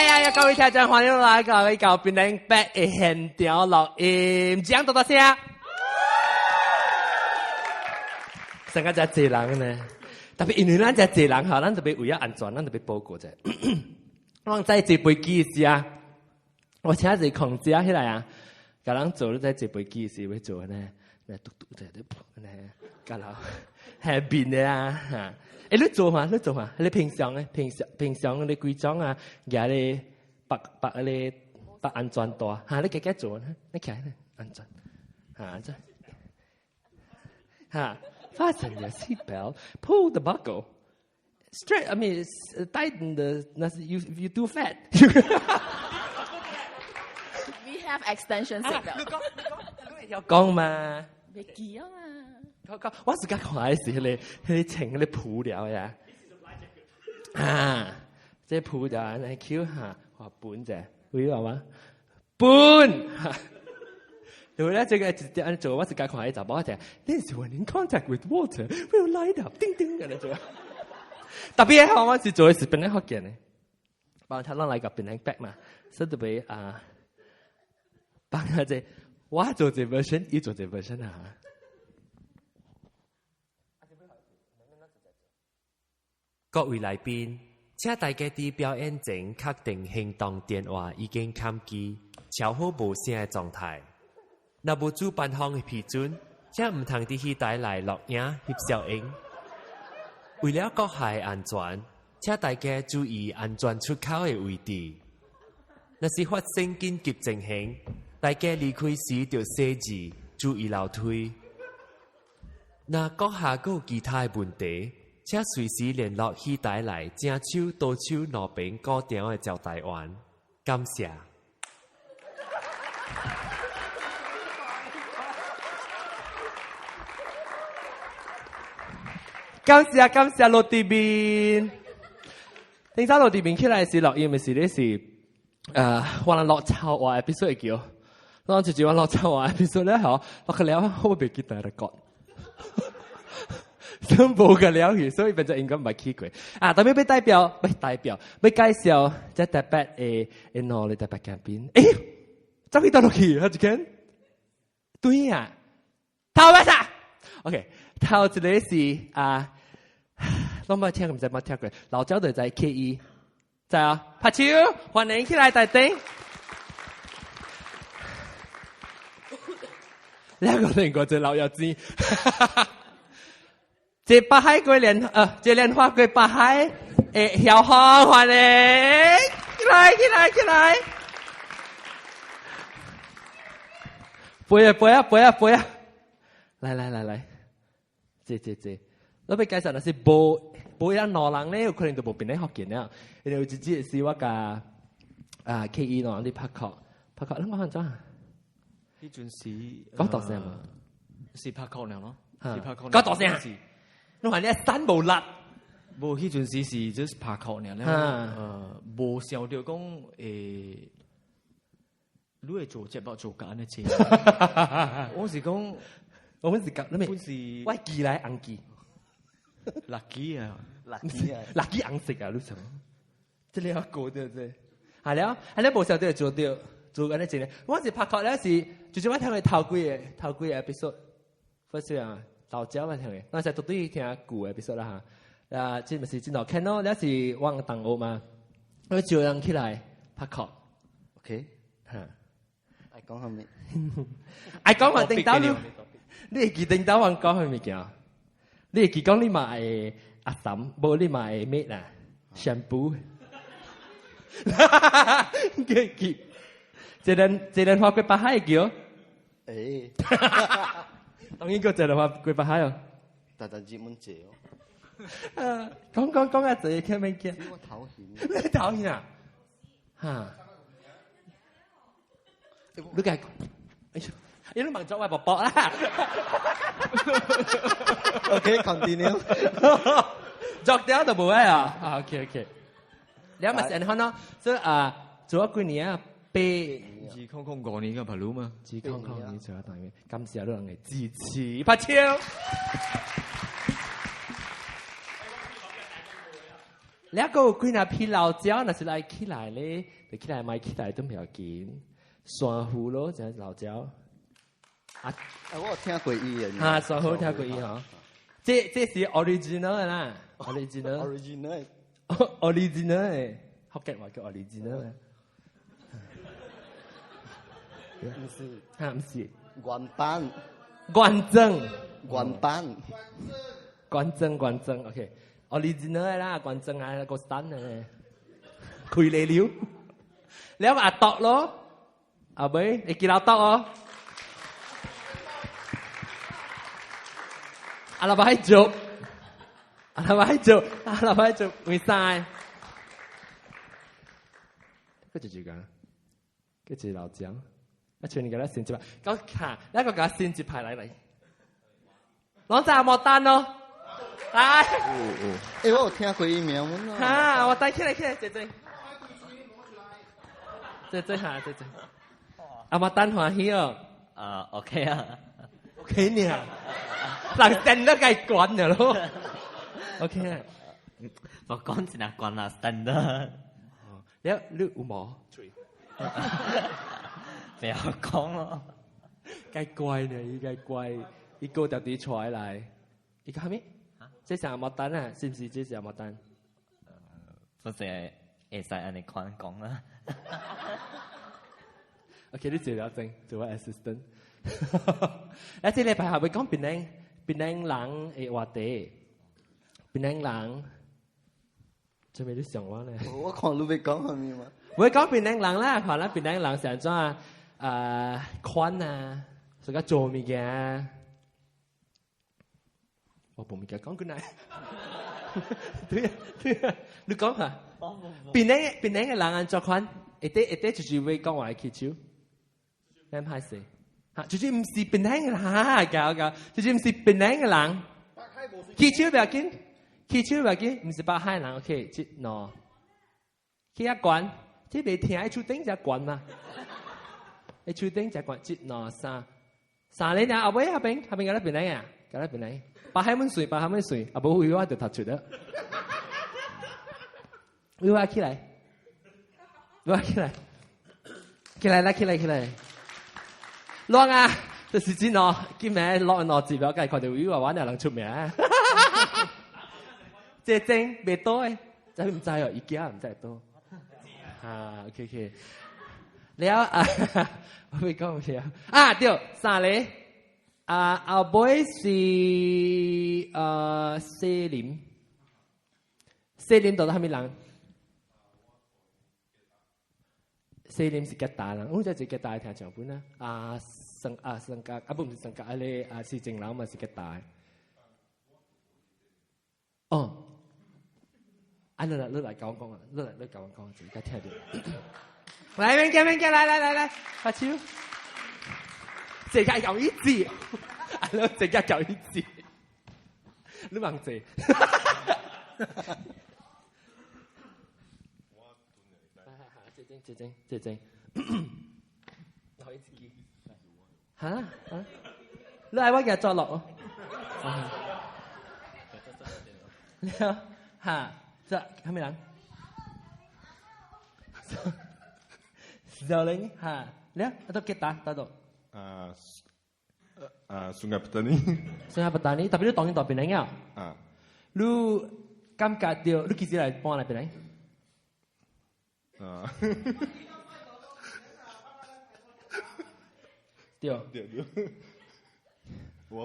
呀！各位聽眾，歡迎來到呢個檳榔北嘅現場錄音，講多少聲？成個只濟人呢，特別因為咱只濟人吼，咱特別為咗安全，咱特別保護者。我在坐飛機時啊，我請一個空姐起來啊，甲人做在坐飛機時要做呢，嘟嘟在呢，甲人下邊的啊嚇。你做嘛？你平常你幾種啊？嘢你白安全帶嚇，你幾做呢？你企呢安全嚇真嚇。Fasten your seatbelt, pull the buckle. Straight, I mean, tighten the. You too fat. We have extension seatbelt. 你有講嘛？未記啊嘛。我自己看嘅時，你穿嗰啲鋪料呀。啊，即係鋪料，你 Q 下，話本啫，會話嘛？本。對咧，這個按做我自己看嘅就冇一隻。This when in contact with water will light up，叮叮咁樣做。特別係我是做嘅是檳榔福建嘅，幫他攞嚟個檳榔白嘛，所以特別幫佢哋我做這 version， 伊做這 version 啊。各位來賓，請大家喺表演前確定行動電話已經關機，調好無聲嘅狀態。若無主辦方嘅批准，請唔通喺戲台內錄影翕小影。為了各界安全，請大家注意安全出口嘅位置。若是發生緊急情形，大家離開時就寫字，注意樓梯。若閣下還有其他嘅問題，請隨時聯絡戲台內正手、倒手兩邊固定嘅招待員。感謝。感謝羅地邊。頂早羅地邊起來是錄音嘅時，你是我哋落抄話 episode 叫，我直接話落抄話 episode 咧，嗬，落去了我未記得講，真冇嘅了去，所以變咗應該唔係記過。啊，特別俾代表，俾介紹即係特別誒攞你特別嘉賓。誒，走去到落去，好幾間？對呀，頭咩啥 ？OK。頭一個是我冇聽，唔知冇聽過。老周就在 KE， 在啊，拍手，歡迎起來大頂。兩個人過隻老友子，這北海過蓮這蓮花過北海，小紅歡迎，起來，背啊，來。這，我俾介紹係冇人攞人咧，有可能就冇變得學見啦。然後直接是我個KE 攞啲拍殼，你講咗啊？呢陣時講大聲嘛，是拍殼咯，是拍殼。講大聲，你話你山無力，冇呢陣時是就是拍殼咧，冇想到講你係做節目做緊嘅錢，我是講。我們是講，你我記來紅記，lucky 啊，lucky 紅色啊，你想？這裡要過掉啫，係了，係你無想到做緊啲錢。我是拍殼咧是，就是我聽佢頭幾個 episode，first 啊，老早我聽嘅，我係獨對聽舊 episode 啦嚇，即係真係看到，你是往東歐嘛，我就人起來拍殼 ，OK， 嚇，愛講下面，愛講下頂到你。你會記頂到我講係物件？你會記講你買阿嬸，無你買咩啦？shampoo， 記，這輪花過北海叫？誒，當然個這輪花過北海哦。大節目謝哦。講下這個咩嘅？我討厭。你討厭啊？嚇！你講，你都問咗我伯伯啦。OK， continue。作掉就冇啊。OK。你咪成日看到，所以做咗幾年啊，被自康康過年嘅朋友嘛，自康康年做咗大嘅，今時有啲人嚟支持，拍超。แล้วก็คุยน่ะพี่老椒น่ะ是来起来咧就起来买起来都唔要紧酸胡咯就係老椒啊，我有聽過伊嘅。啊酸胡聽過伊嗬這是 original 嘅啦 original 嘅福建話叫 original 嘅唔是，嚇唔是原版，關正原版，關正 OK original 嘅啦關正係個 stand 嘅คุยเลยลิ้วแล้วอาตอก咯อาเบยไอ้กินเราตอกอ๋ออะไรไปจบไม่ใช่ก็จะจุกันก็จะเราจังแล้วชวนกันแล้วสินจิบก็ค่ะแล้วก็การสินจิ派嚟น้องจ่าหมดตันเนาะ哎，我有聽過伊名文咯。哈，我帶起來，這下，阿媽單歡喜哦。OK 啊 ，OK 呢，人真都計慣嘅咯。OK 啊，我講是哪關啦 standard。你有冇？不要講咯。計貴呢，依計貴，依個特啲出嚟，依個係咩？這是阿媽單啊，是唔是？這是阿媽單？不是會使安尼款講啦。OK， 你做了正，做我 assistant。แล้วที่เลยไปหาไป講เป็น人話題，เป็น人จะไม่รู้想話呢？我看你要講什麼嘛？會講เป็น人啦，可能เป็น人成咗款啊，所以做物件。我冇物件講過嚟。對啊，你講下。เป็น人嘅人做款，一啲就是會講話祈求，咩唔係事？嚇，就是唔是เป็น人嘅人，搞，就是唔是เป็น人嘅人。祈求唔要緊，唔是百海人 ，OK， 即喏，去一關，即未聽，出頂就關嘛，出頂就關，即喏三年啊，後尾下邊嗰啲เป็น人啊，嗰啲เป็น人，百海蚊水，阿寶會話就突出啦。會話起來，起來，落啊！就是真哦，今日落字表計，佢哋會話玩又能出名。這正未多誒，就唔知哦，而家唔知多。啊 ，OK， แล้ว我會講乜嘢啊？對，三嚟後尾是四林到底係咩人？四林是吉大人，我就係吉大聽長本啦。生格不是生格，你是正樓嘛是吉大。哦，你嚟講啊，你教我講，而家聽到。嚟，嚟，發超，這家有一字，這家有一字，你忘記？這正，可以自己嚇？你係乜嘢作落哦？嚇，這係咩人？Darling，嚇，你atau kita tahu? Sungai Petani. Tapi lu tongin topin nggak? Lu kamkat dia, lu kisi lah pon lah pinai. Dia.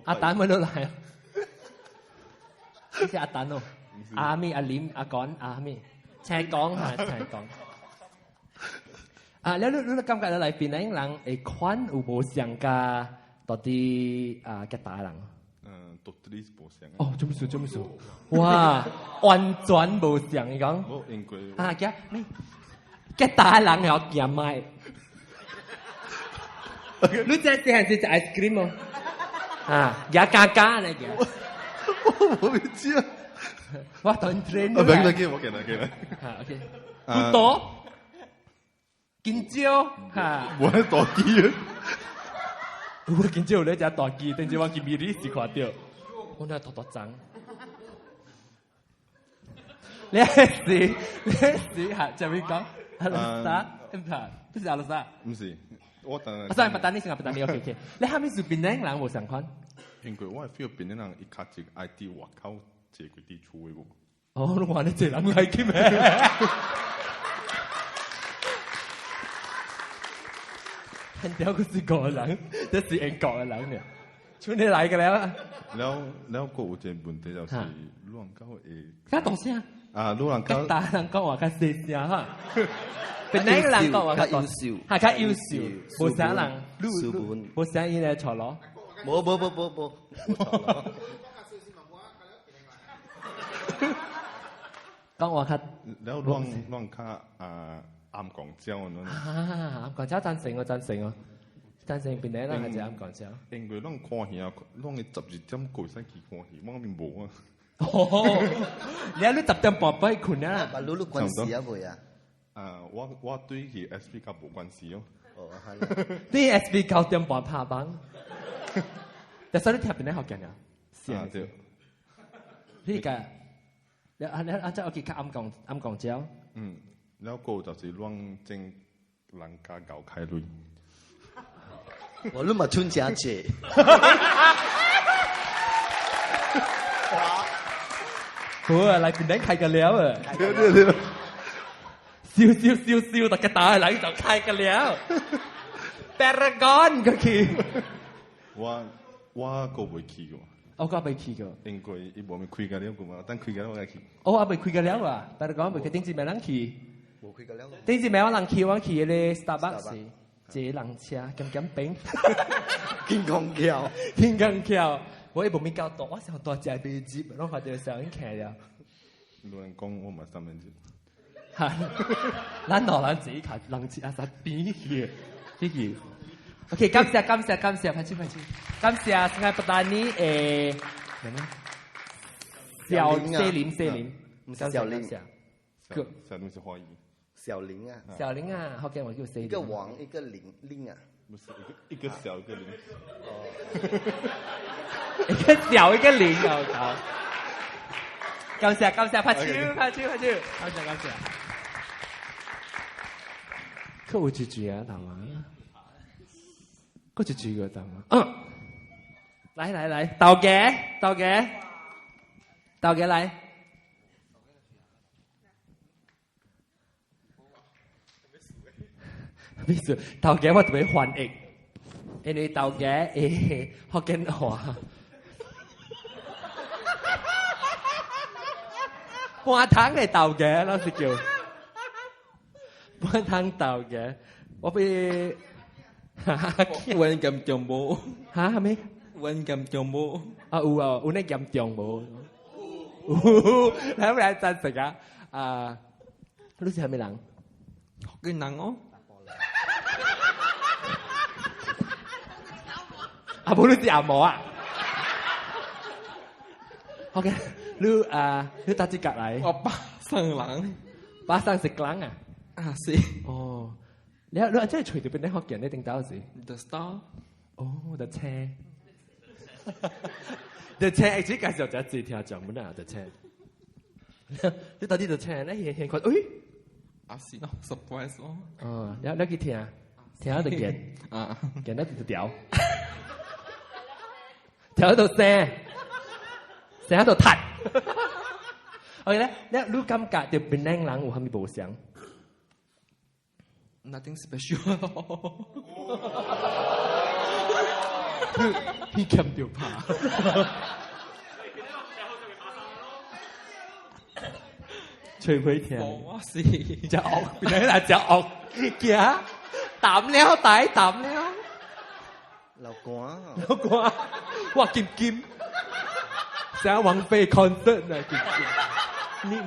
Atan mana lah? Ini Atan tu. Ami, Alim, Akon, Ami. Cai Kong, Cai Kong. แล้วรู้กำกับอะไรปีนั้นหลังไอ้ควันอุโบสถกาตอนที่แกตายหลังตัวที่อุโบสถ哦做咩事哇完全無像你講แกตายหลัง有見賣你這係只 ice cream 哦有加嚟嘅我唔知啊我當 train 我記得OK 好多金蕉嚇，冇喺大機啊！我金蕉咧就大機，等住我見米哩是看到，我那多張。你係嚇就會講阿拉薩，唔係，不是阿拉薩。唔是，我當然。啊，sorry，不單你先啊，不單你 OK。你係咪是邊啲人冇相關？因為我係 feel 邊啲人一卡一 ID 外口借佢啲厝嘅喎。哦，你話你這人係嘅咩？很屌個是個人，這是英國嘅人嘅。從你嚟嘅了。แล้วก็有一個問題就是老人家會。加大聲。啊，老人家。大人講話較細聲哈。邊啲人講話較優秀，係較優秀，冇啥人，冇啥嘢嚟錯咯。冇。講話較。แล้ว老人家啱講招咁樣。啱講招贊成我贊成哦。贊成邊啲人係就啱講招。因為咱看戲啊，咱嘅12點過先去看戲，我嗰邊冇啊。哦，你10點半不去困啊？把露關係啊會啊？我對佢 SP 較冇關係哦。哦，係。你 SP 9點半拍班，但係你聽邊啲學緊啊？啊，對。呢個，你即係我記得啱講招。แล้วก็就是讓正人家搞開類。我都咪春假節。好啊，嚟邊啲開個了啊！笑，大家打嚟就開個了。Paragon 個去。我個未去過。我個未去過。應該伊冇咪開個了個嘛，等開個了我去。我未開個了啊！Paragon 未去，頂住咪人去。冇開個了。頂住咪有人去，我去咧 Starbucks。這人車咁冰，天光橋，我一部未夠多，我想多隻飛機，我發覺上劇了。老人講我唔係三分鐘。咱老人自己睇人車實邊去，呢個。OK， 感謝，快啲，感謝新加坡大尼小林，唔係小林，小林是華語。小林啊，學嘅我叫四。一個王，一個林啊，不是一個小一個林。一個小一個林好。感謝，拍手。感謝。佢會住啊，大嘛？佢住個大嘛？嚟，豆嘅嚟。豆嘅我特別歡迎，因為豆嘅福建話，半糖嘅豆嘅，老師叫半糖豆嘅，我俾溫咁重冇嚇係咪？溫咁重冇啊有呢咁重冇，係咪真實啊？你係咩人？福建人哦。阿婆你是阿嬷啊 ？OK， 你打字隔嚟。我巴生人，巴生食冷啊？啊是。哦，你真係隨條邊啲學人一定打字。The Star。哦，The Chair。The Chair， actually 介紹就一字聽講唔啦，The Chair。你打啲 The Chair 咧，現佢，誒？啊是咯 ，surprise 咯。哦，你去聽下就見，見得就屌。條喺度聲喺度彈。OK 咧，你感覺條邊靚人有蝦米無相 ？Nothing special。佢咁條怕。除非聽。我是隻惡，邊靚人隻惡嘅，膽了大膽了。老瓜，哇劍，成日王菲 concert 啊劍，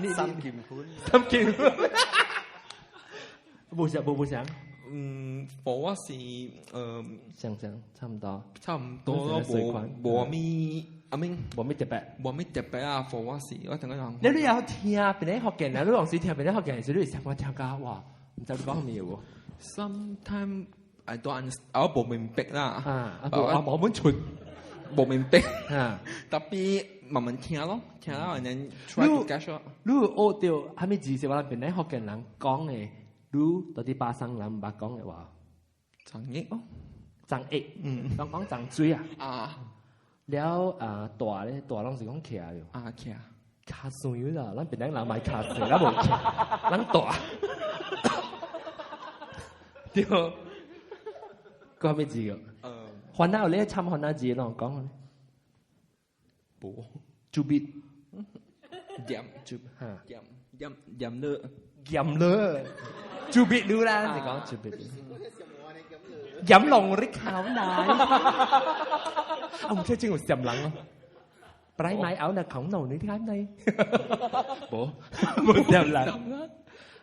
你三劍款，冇想，我是想差唔多咯，冇咪阿明冇咩特別啊，我是我同佢講，你都有聽邊啲學嘅，你都用時聽邊啲學嘅，時都成日聽㗎，哇，唔知你講咩喎 ？Sometimes I don't understand，我冇明白啦。我冇出，冇明白。Tapi 慢慢聽咯，聽啦，and then try to catch up。你學到係咪字是話邊啲福建人講嘅？你到啲巴生人唔捌講嘅話，長益咯，長益，講長水啊。啊，了大咧，大攏是講徛嘅。啊徛，卡水啦，咱邊啲人買卡水，咱無徛，咱大。對，講咩字嘅？番仔咧，參番仔字啷講咧？冇，豬鼻，鹽豬嚇，鹽嘞，鹽嘞，豬鼻嚕啦，你講豬鼻。飲龍啲口奶，我唔知正我鹹冷咯。擺買áo là khổng lồ nữa cái này. Bố, bố xem là.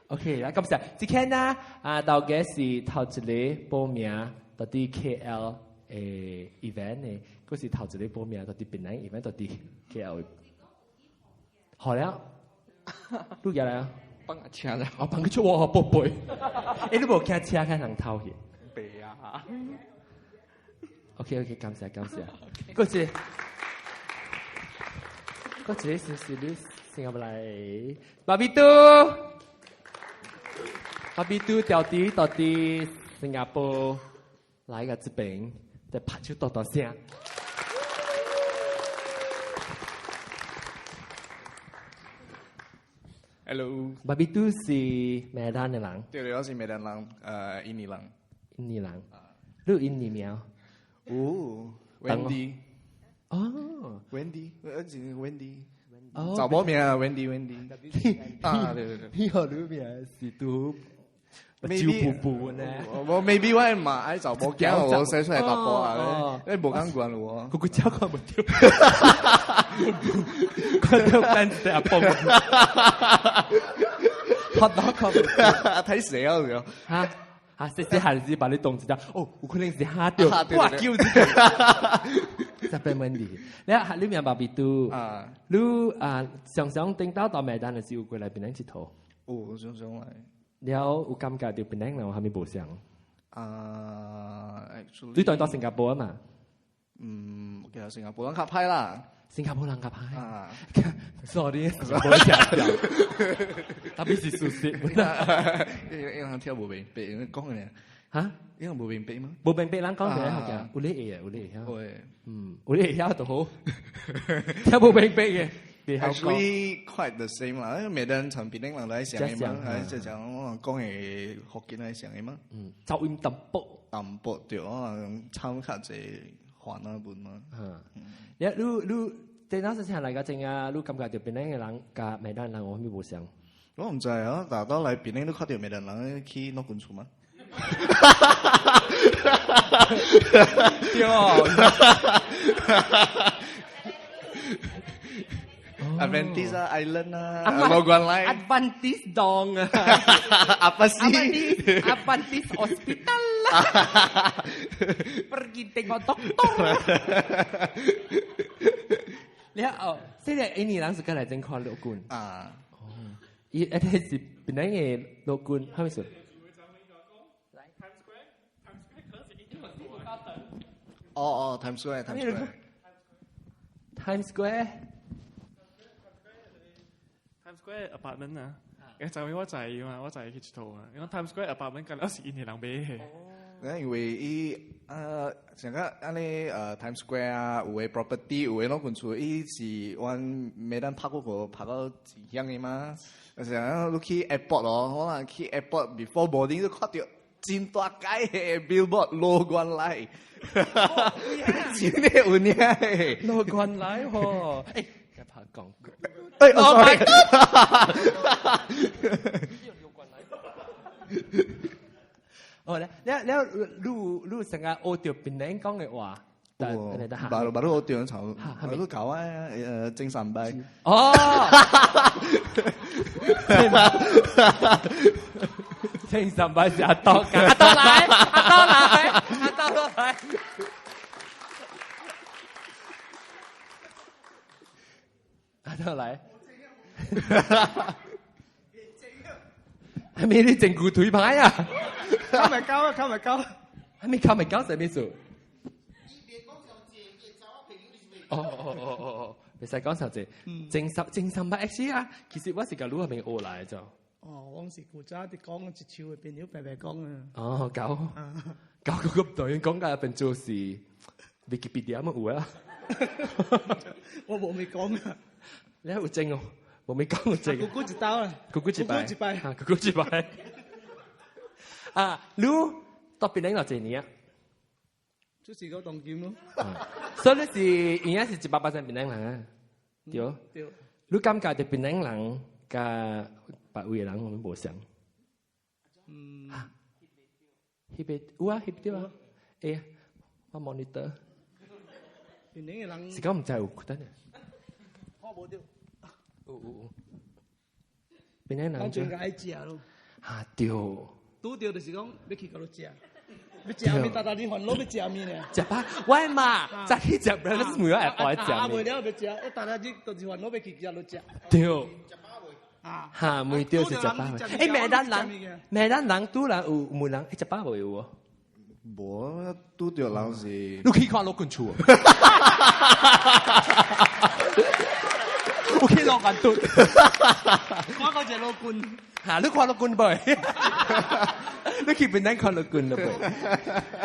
OK 啦，咁就即刻啦，到嘅是頭一個報名到啲 KL 誒 event 嘅，嗰時頭一個報名到啲邊個 event 到啲 KL。好啦，錄入嚟啊！幫我車啦，我幫佢出我寶貝。誒，你冇開車開人頭嘅？備啊！OK，感謝。嗰次。嗰次是你新加坡嚟，巴比都掉啲到啲新加坡嚟嘅這邊，就拍出多聲。Hello， 巴比都是咩人嘅人？對，我是咩人？印尼人。印尼人，你有印尼名？哦 ，Wendy。哦 ，Wendy， 我是 Wendy。哦，找冇名啊 ，Wendy。啊，對。你好，你名是都招布呢？我 maybe 我唔係找冇驚，我寫出嚟答波啊，你冇講過咯喎。個招佢冇掉，佢掉單字啊，波。學到佢冇睇死啊！咁嚇。寫下字把你動字咗，哦，有可能是下掉，哇，叫字就變問題。你名巴比都，你常常聽到咩單嘅時候過嚟邊度佚佗？哦，常常嚟。了有感覺到邊度人係咪無相？你對到新加坡啊嘛？其實新加坡人較歹啦。新加坡人較歹。sorry，新加坡人特別是熟悉。因為聽無明白講嘅嚇？因為無明白嘛。無明白人講嘅好嘅，有你會啊，有你會曉。有你會曉就好。聽無明白嘅。Actually quite the same 啦，因為每個人從邊啲人來想嘅嘛，就講我講嘅福建來想嘅嘛。就用淡薄對，我參較濟華那本嘛。你對當時請嚟個正啊，你感覺到邊啲嘅人甲咩人我咪無相？我唔知啊，大到嚟邊啲都看到咩人去攞本書嘛。Adventist Island Logan Line Adventist Dong apa sih Adventist Hospital pergi tengok doktor lihat saya ini langsung kan aja看六官一係是邊啲嘅六官係咪先？哦 Times Square Times Square apartment 啊，就係我仔嘛，我仔去做啊。因為 Times Square apartment 嗰陣時印尼人買嘅。因為伊成個安尼Times Square 啊，有嘅 property 有嘅攞款厝，伊是阮每當拍嗰個拍到自鄉嘅嘛。成日你去 airport 咯，可能去 airport before boarding 都看到真大間嘅 billboard 羅冠來，真係有呢嘅羅冠來喎，誒，拍廣告。Oh my god！ 哦，你成日學條邊領講嘅話，baru學條潮，baru搞啊精神病。哦，精神病是阿多㗎，阿多來。得嚟，係咪你整蠱腿牌啊？靠咪交，係咪靠咪交係咩數？哦，你使講實際，正三百 X 啊！其實我是個女係咪學來咗？哦，往時古早啲講一笑會變咗白白講啊！哦，搞個導演講嘅變做是 Wikipedia 乜有啊？我冇未講啊！你有正哦，冇未講個正。咕咕一刀啊！咕咕一拜，咕咕一拜，咕咕一拜。啊，你到邊領落幾年啊？就是個當劍咯。所以你是而家是100%檳榔人啊？對。對。你感覺對檳榔人甲別位人我們無相。迄邊有啊，迄邊對啊。哎，我 monitor。檳榔嘅人。是講唔知有得呢？我冇掉。有。檳榔人。我最愛食咯。啊對。拄着就是講要去嗰度食。要食面，大大啲煩惱要食面咧。食吧，喂嘛，再去食，不然你每日愛食面。袂了要食，一大大啲就是煩惱要去食就食。對。啊。哈，每條是食飽。誒，咩人拄人有每人食飽未有喎？無，拄着人是。你去看老棍厝。我去老棍厝。我嗰隻老棍。嚇，你看老棍未？你去邊間看老棍啦噃？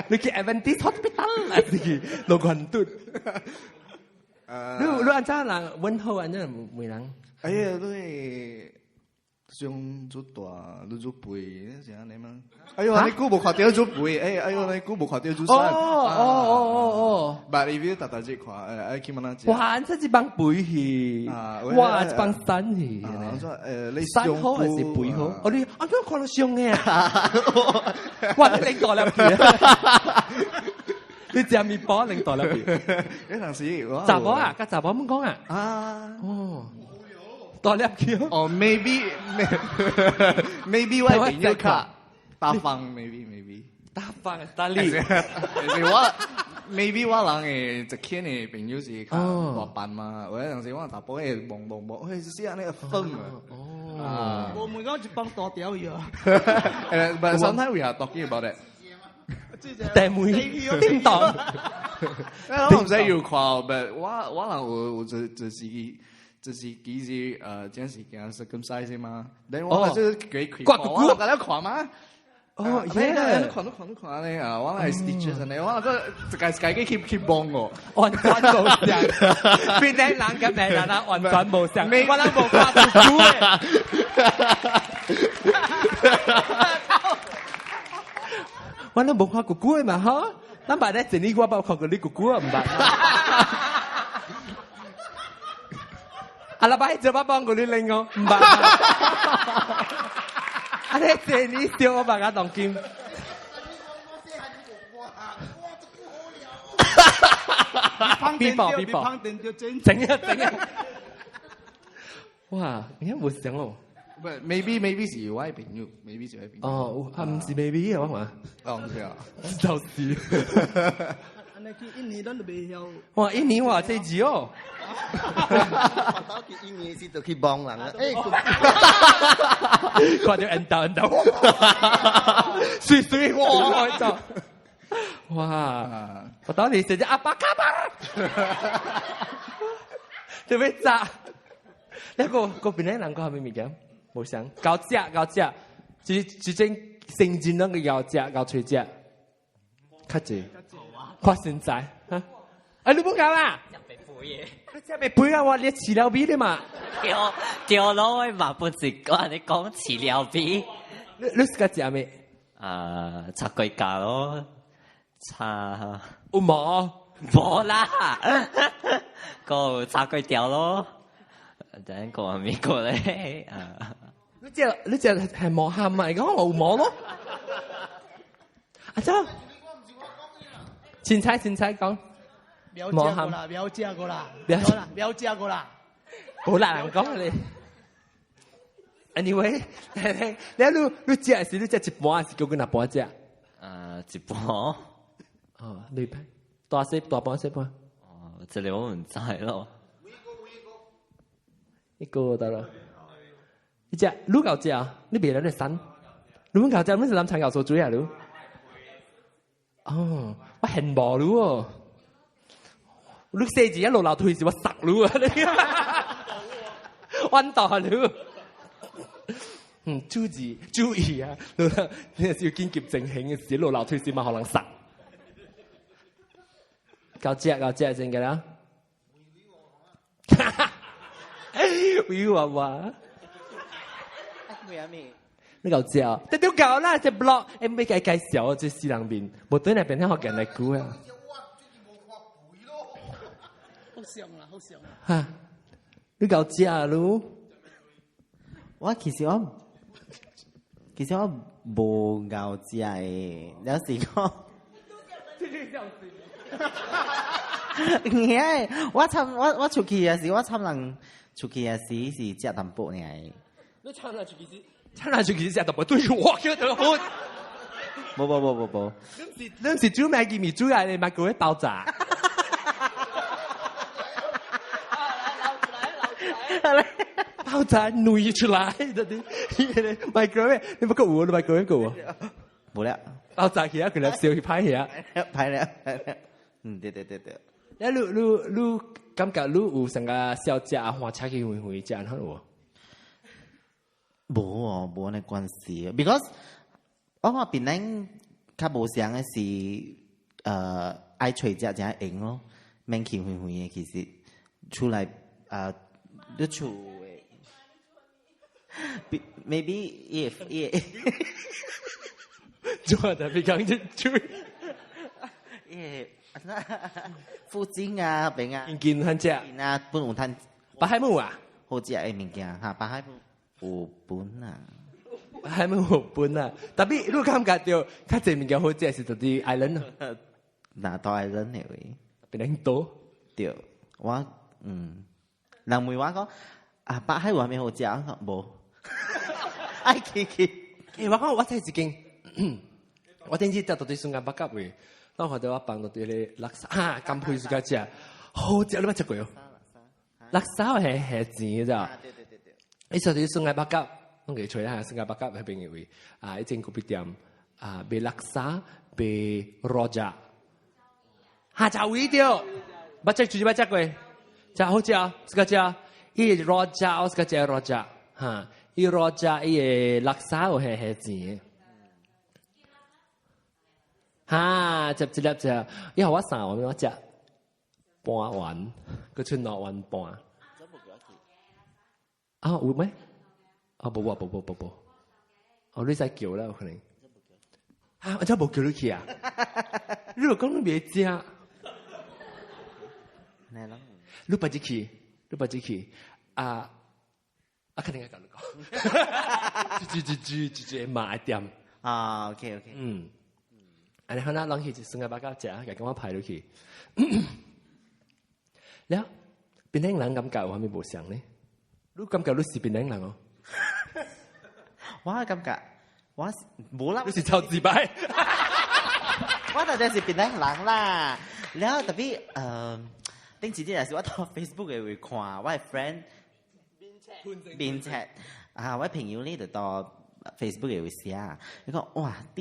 你去 Adventist Hospital 啦，是老棍厝。你按照人溫厚按照每人。哎呀，你上足大，你足肥，是安尼嗎？哎呦，你估無看到足肥，哎呦，你估無看到足瘦。哦。But if you 大隻看，哎，去問下。哇，這一幫肥去，哇，一幫山去。你山好還是肥好？哦，你我都看到上嘅啊！哇，你領大粒皮。你食麵包領大粒皮。嗰陣時，查某啊，甲查某咁講啊。啊。哦。大粒皮。哦 ，maybe 我朋友卡大方 ，maybe 大方大力。我 maybe 我人嘅一天嘅朋友是卡大班嘛，有陣時我大波嘅忙，喂，是安尼個分啊。哦。我唔講一幫大條去啊。But sometimes we are talking about it。地妹叮當。我唔使要誇 ，but 我人有就是幾時這時間是咁細先嘛？你我就幾看，我大家看嘛。哦，耶！看咧啊！我係 stitches 咧，我個自己 keep 幫我。完全無相，邊啲人嘅咩人啊？完全無相，我哋無看姑姑嘅。我哋無看姑姑嘅嘛？嗬？咱擺咧整理我包看過你姑姑啊？唔捌。阿拉擺做乜幫過你領我？唔捌。阿你整理笑我把佢當金。比整啊！哇，你有冇想哦？Maybe 是我嘅朋友，maybe 是我嘅朋友。哦，唔是 maybe 啊嘛？哦，唔是啊，就是。安尼去印尼咱都未曉。哇，印尼話這字哦。我去印尼時就去幫人啦。看到人鬥，水哇開咗。哇！我當你成隻阿巴卡巴，特別炸。你個邊啲人講係咩物件？冇想搞只，只正成戰兩個咬只咬脆只，卡住，發現在嚇。哎，你冇搞啦？入嚟背嘢，你真係未背啊！我你飼料比你嘛？叫攞去麻半截，我你講飼料比。你是個食咩？拆龜架咯。查冇啦，個炸龜條咯，等個係邊個咧？你只係磨蝦咪講我磨咯。阿周，前菜講磨蝦，了解過啦，好難講你。Anyway， 你只係你只一半還是叫佢拿半只？一半。哦，你大細大半細半？哦，這裡我唔知咯。一個得啦。你只你搞只啊？你別人嚟散，你們搞只，你是諗參搞做主啊？你？哦，我很無咯喎。你寫字一路鬧退時，我實路啊！你溫大路。注意啊！你係要堅決正興嘅時，路鬧退時嘛可能實。夠只正嘅啦。會話話。你夠知啊？得都夠啦，只 blog 誒咩介紹只四兩邊，無對那邊聽學人嚟估啊！好笑啦，好笑啦！嚇，你夠知啊？你我其實我無夠知誒，有時講。我出去嘅時，我參人出去嘅時是食淡薄呢。你參人出去時食淡薄，對我叫得好。冇。你是煮咩？咪煮嚟你買嗰啲爆炸。爆炸濺出來，買嗰啲你不夠我，你買嗰啲夠啊？冇啦。爆炸起啊！佢哋笑去拍起啊！拍啦。對。你感覺你有成個小姐啊，花車去回這樣好無？冇呢關係 ，because 我邊人較無想嘅是愛吹只型咯，免去回嘅其實出來都出嘅 ，maybe if 做得比較出。附近啊，邊啊，見很食啊，本有攤，北海母啊，好食嘅物件嚇，北海有本啊，北海母有本啊，特別你感覺到較濟物件好食是到啲 island 啊，哪到 island 嚟喂，邊人多？對，我人問我講啊，北海有咩好食？冇，愛去。誒，我講我睇一間，我頂次搭到啲松岩北角喂。當我哋話放到啲咧垃圾啊，咁配住家食，好食你乜食過喲？垃圾係錢嘅咋？你上啲松岩北角，我哋吹下松岩北角喺邊嘅位啊？一間咖啡店啊，賣垃圾，賣rojak，嚇就會掉，乜食住乜食過？就好食啊，食個食，依個rojak，我食個食rojak，嚇，依rojak依個垃圾我係錢。哈，接，以後我3碗我食半碗，佢出6碗半。啊，有咩？啊，冇。哦，你再叫啦，可能。啊，我真冇叫你去啊！你又講你未食？你不去啊！肯定係咁講。住買店。啊 ，OK。อันนี้เขาน่าลองคิดจะซึ่งไงบ้างก็จะแกก็มาพายดูขี้แล้วเป็นแห่งหลังกำกับว่ามีบทเสียงนี่รู้กำกับรู้สิเป็นแห่งหลังเหรอว่ากำกับว่า冇啦รู้สิเท่าจีบายว่าแต่จะสิเป็นแห่งหลังล่ะแล้วแต่พี่ตั้งใจที่จะสิว่าต่อ Facebook 嘅會看ว่า friend 邊 chat ว่า朋友呢就ต่อ Facebook 嘅會寫你講哇啲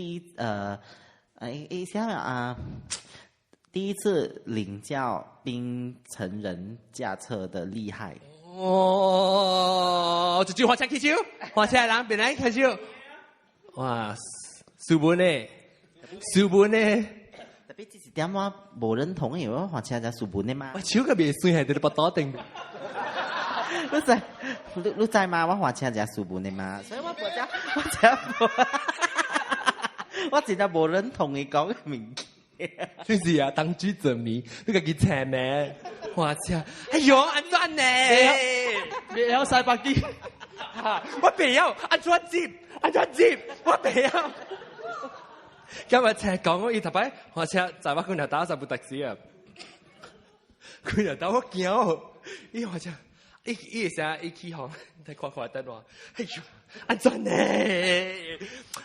下面第一次領教冰城人駕車的厲害。哦，這句話請開手，話請人別來開手。哇，書本呢？特別這是點我無認同嘅，我話請就書本的嘛。我手個別算係對你不多定。你知嘛？我話請就書本的嘛，所以我真係冇認同你講嘅名件。就是啊，當局者迷，你個佢請咩？話請，哎呦，安怎呢？你有晒白機？我不要，安怎接？我不要。今日請講我一頭擺，話請在我佢條打十部的士啊，佢條打我驚，伊話請，伊成伊起航，睇看得話，哎呦。安怎呢？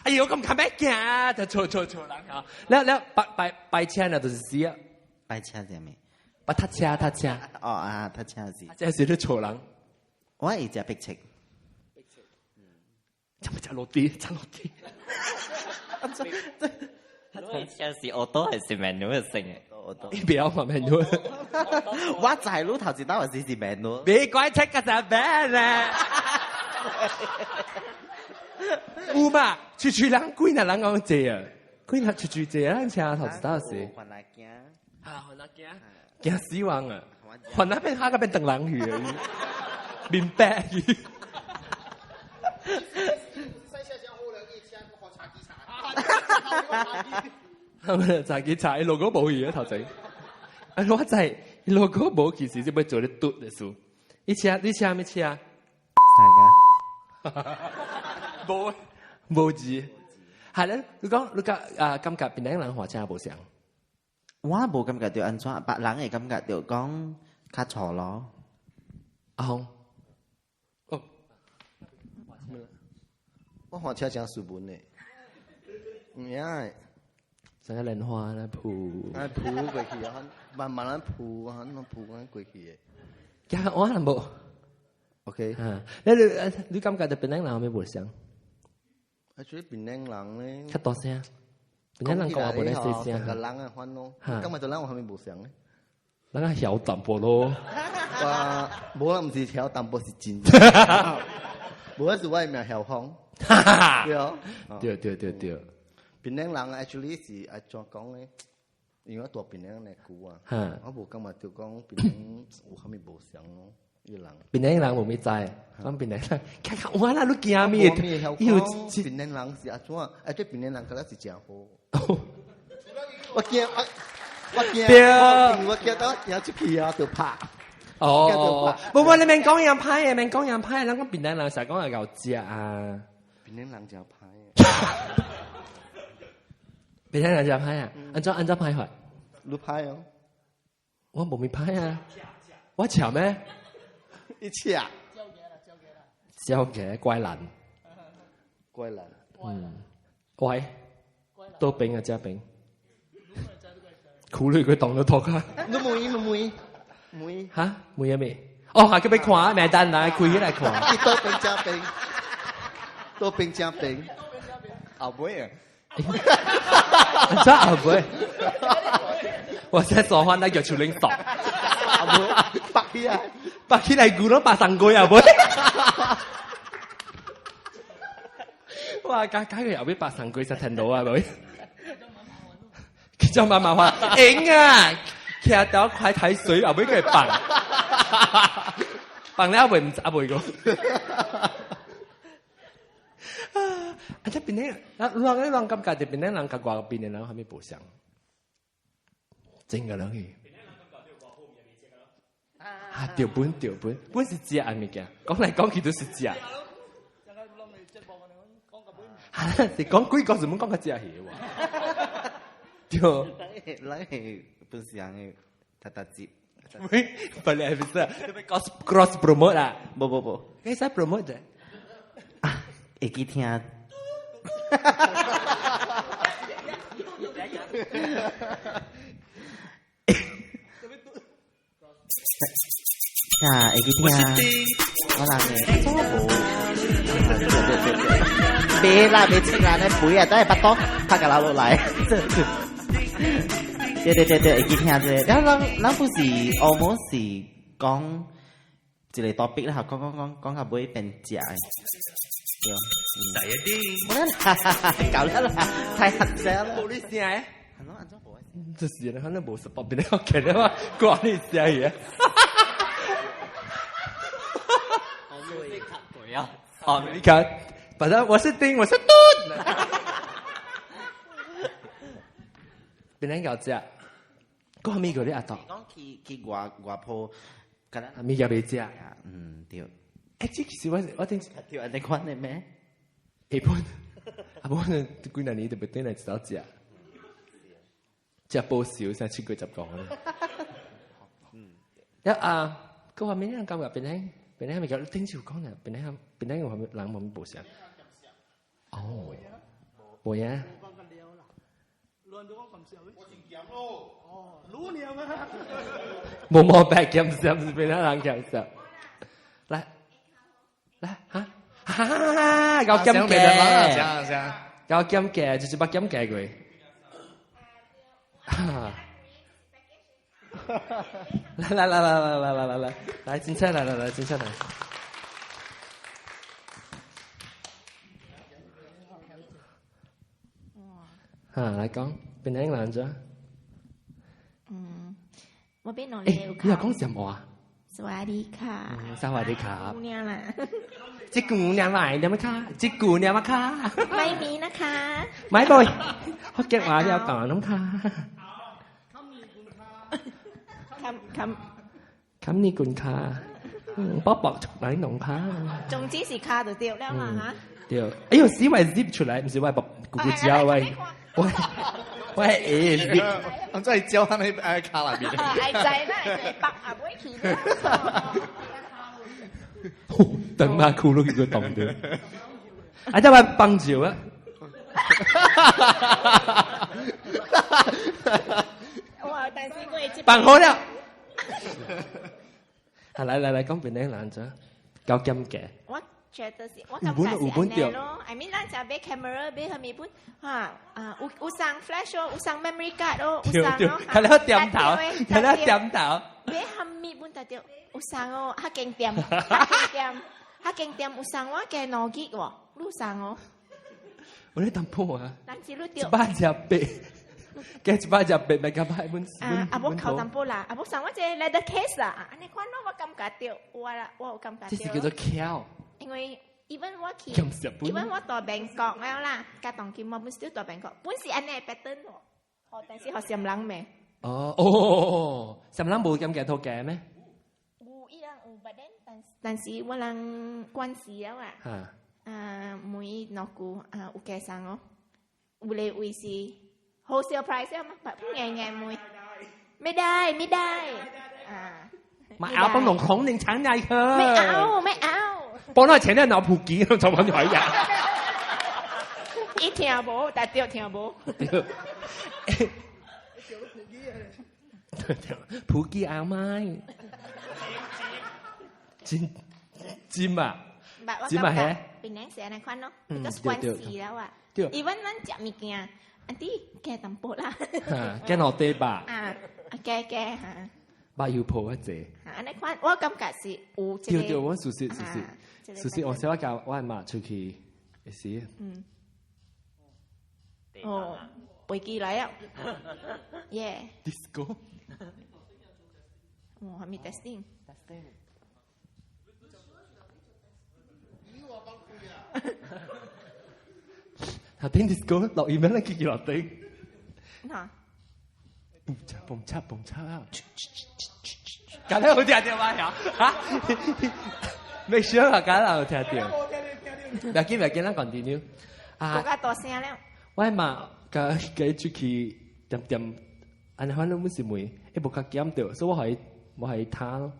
哎呦，咁近咩行？就錯啦嚇！แล้ว拜車呢？就是死啊！拜車係咩？拜撻車。哦啊，撻車是。這是啲錯人。我係只逼車。就咪就落地。因為車是我都係 manual 性嘅。你不要話 manual。我就係攞頭先打話試試 manual。你怪出個就 man 啊！有嘛？處處人幾那人講借啊？幾那處處借啊？請頭先打時。還來驚。啊，還來驚。驚死亡啊！還那邊下個邊等人去啊！明白去。茶幾茶，logo 冇嘢頭先。我就係 logo 冇，其實只不過做啲嘟嘅數。你車咩車啊？冇字。係咧，你講感覺邊啲人話車冇上？我冇感覺到安怎，別人會感覺到講較錯咯。哦。我看車真斯文嘅，唔係。成個蓮花咧鋪，鋪過去啊，慢慢咁鋪啊，咁鋪咁過去嘅。呀，我係冇。OK，你感覺到邊啲人有咩冇上？我覺得邊啲人咧，較大聲，邊啲人講話冇咧細聲。個人啊，翻咯，今日就人我係咪冇上咧？人啊曉淡薄咯。冇啦，唔是曉淡薄是真。冇係是外面曉風。對。邊啲人 actually 是阿怎講咧？因為多邊啲人嚟估啊，我冇今日就講邊啲有蝦米無相咯，啲人。邊啲人冇咩知，講邊啲人，看我啦，你驚咩？有邊啲人是阿怎？啊，對邊啲人覺得是真好。我驚，我驚到有出去啊，就拍。哦，冇你免講人派嘅，免講人派，人講邊啲人成日講係牛隻啊。邊啲人就派。邊啲人就派啊？按照派法？你派哦？我冇咪派啊！我巧咩？一巧。交嘅怪人。怪人。怪。多餅啊，加餅。苦女佢當咗托啊！你妹。嚇？妹啊未？哦，係佢俾看，名單嚟，開起來看。多餅加餅。多餅加餅。後尾啊！真係會，我真係傻翻得腳潮領傻，白起嚟估到白神句又會，哇！假佢又俾白神句實聽到啊會，佢就慢慢話影啊，其實有塊睇水又俾佢笨，笨咧阿妹唔阿妹個。啊！即係邊啲人感覺就邊啲人感覺邊啲人係咪冇上？真嘅兩句。啊！調本是只係咪嘅？講嚟講去都是只。你講幾個時冇講個只係喎？調。兩係本時人嘅特接。喂，不係唔係？你咪 cross promote 啊？冇。幾時 promote 啫？啊！會記聽。啊，會記聽，我人嘅錯冇，別啦，別清啦，你背啊，都係不多，拍個老落嚟。對，會記聽啫。然後咱不是 almost 是講一個 topic 啦，講下尾變食嘅。第一啲，搞得啦，太黑色啦。冇呢事啊？就是可能冇10邊啲屋企啊嘛，關呢事嘢。你看，反正我是丁，我是墩。邊啲搞啫？講咩嗰啲阿當？講去外鋪，可能咩嘢未知啊？對。誒，即其實我聽條人哋講你咩？一般，阿般幾年你都不對嚟知道食，食報少先出幾集講咧。佢話邊啲人感覺邊啲係咪叫丁少講嘅？邊啲人話人冇報上？哦，冇嘢。冇白劍上，邊啲人劍上？嚟嚇！有金嘅，有金嘅，就是把金嘅佢。来，真正来，真正来。来講，เป็นยังไงจ๊ะว่าเป็นน้องเลวค่ะ你要講什麼啊？สวัสดีค่ะสวัสดีครับ เนี่ยแหละ จิกูเนี่ยไหนเดี๋ยวมั้ยคะจิกูเนี่ยมั้ยคะ ไม่มีนะคะ ไม่บ่อยเขาเก็บไว้เดี๋ยวก่อนน้องค่ะคำนี้คุณค่ะป๊อปบอก出嚟น้องค่ะ總之是卡就掉แล้ว嘛ฮะ掉哎呦是為 zip 出來唔是為ป๊อป咕咕叫喂喂zip 我真係教他們愛卡那邊愛仔啦北啊唔會去等下骷髏佢動掉啊即係幫住啊幫好了嚟講邊啲男仔夠金嘅我覺得是我感覺是安尼咯 I mean 咱就買 camera 買佢咪本嚇有上 flash 咯有上 memory card 咯有上咯睇你點頭買佢咪本特掉有上哦佢勁點有上我嘅腦機喎有上哦我哋淡薄啊但是你掉一百隻白嘅一百隻白咪咁係本阿伯扣淡薄啦阿伯上我隻 leather case 啊安尼款咯我感覺掉我有感覺掉這是叫做巧因為 even 我去 even 我到 Bangkok แล้วล่ะกาตองกิมมาบุสติ到 Bangkok 本是อันนี้ pattern 喎但是學閃冷咩閃冷冇咁嘅套嘅咩冇依樣有 but then 但是我能關係แล้วอ่ะ每นกู有嘅上哦有เลยวิซี wholesale price อ่ะแบบแง่ๆมวยไม่ได้มาเอา幫農孔定產藝佢ไม่เอา幫佢請啲腦普機就揾佢呀一聽無但係聽無普機啱咪尖啊尖啊係เป็นแหน่งเสียในควันเนาะก็ควันสีแล้วอ่ะอีวันนั้นจะมีเกียร์อันที่แกตำโปละแกนอเตบะแกฮะบายูโพว่าเจอันในควันว่ากำกัดสิอูเดี๋ยววันสุสิ我想我教我係嘛出去สิโอ้ไปกี่ไรอ่ะเย่ดิสโก้โอ้มี testing 頭頂 disco 落雨咩咧？叫落頂。嗱，蹦擦，隔籬好聽到嗎？嚇？未想啊，隔籬有聽到。唔要緊，咱 continue。國家大聲了。我嘛，佢出去點，安尼反正冇是妹，一無較減到，所以我係他咯。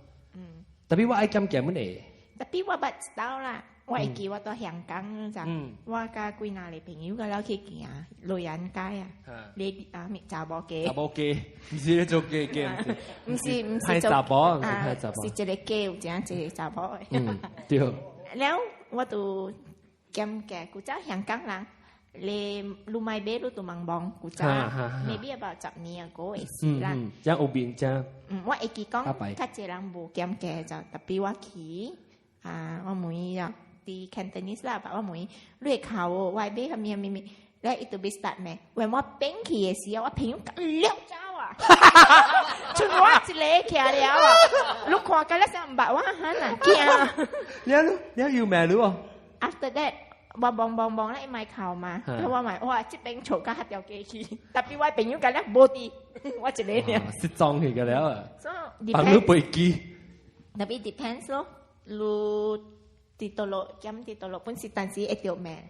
特別我愛減乜嘢？特別我不知道啦。我會記我到香港咋，我甲幾那裡朋友個了去行女人街啊，你查某街，唔是做街，唔是係查某，是一個街有一個查某嘅，對。แล้ว我都兼嘅古早香港人，你รู้ไหมเบ้รู้ตัวมังบอง古早 maybe about 10 years ago 嘅事啦，將有邊將，我會記講，較濟人無兼嘅就特別我去我每日ที่แคนโตนิสล่ะแบบว่าหมวยเรียกเขาไว้เบ้ทำมีแล้วอีตัวบิสตัดไหมเว้นว่าเป็นขี้เสียว่าพิงกันเลี้ยวเจ้าอ่ะชุนว่าจะเละขี้เลี้ยวอ่ะลูกควากันแล้วสั่งแบบว่าฮันน่ะเกี่ยแล้วอยู่แม่รู้ป่ะ after that บองแล้วไอ้ไม้เข่ามาเพราะว่าหมายว่าจะเป็นโฉกหัดเดียวเกขี้แต่พี่ว่าเป็นยุ่งกันแล้วโบตีว่าจะเละเนี่ยสิจองขี้กันแล้วอ่ะ so ปังรู้ไปกี่แต่พี่ depends 咯รู้ติโตโลย้ำติโตโลปุ่นสิตันซีเอติโอแมน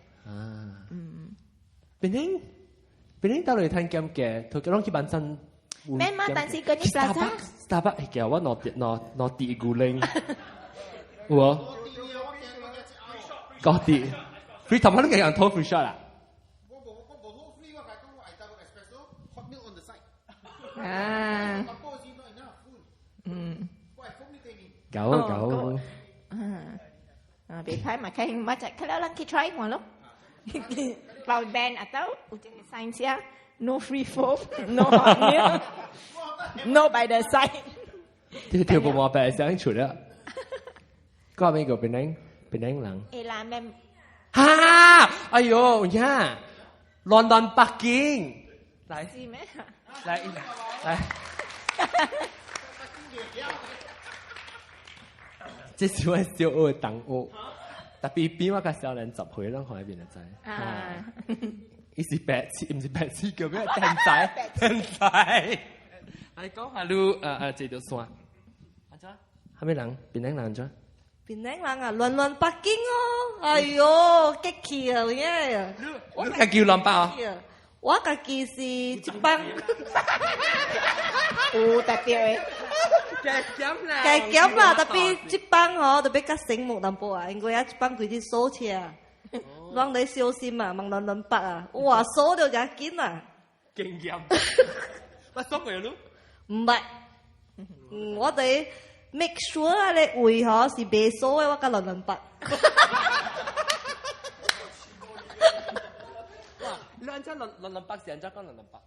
เป็นยังตลอดทันแกมแก่ถูกร้องที่บ้านซันแม่มาตันซีก็นี่ปลาซ่าสตาร์บัคแกว่านอตีกูเล้งหัวก็ตีฟรีทำให้ลูกแกยังโทษฟรีช็อตอ่ะเก๋าbị phải mà khai mà chạy khai lao lăng khi try mà lúc vào band atau ujian sains ya no free food, no hot meal, no by the side. 條部冇白相處啦。個邊個邊人人？誒啦咩？哈！哎呦呀！倫敦北京，嚟是咩？嚟。即是我小學同學，特別比我個小人10歲，攏喺邊度仔？啊！伊是白痴，唔是白痴，叫咩？天才，天才。係講下路這條線。阿仔，係咩人？邊人咗？邊人啊？倫北京哦！哎呦，激氣啊！嘢！我係叫倫北啊！我家己是一班，有特別嘅。計減啦，特別一班嗬，特別較醒目淡薄啊，因為一班佢啲鎖車啊，讓你小心啊，問倫北啊，哇，鎖到就緊啊！經驗，我鎖佢咯。唔係，我哋 make sure 你會嗬是別鎖嘅，我個倫北。兩隻倫北成隻講倫北。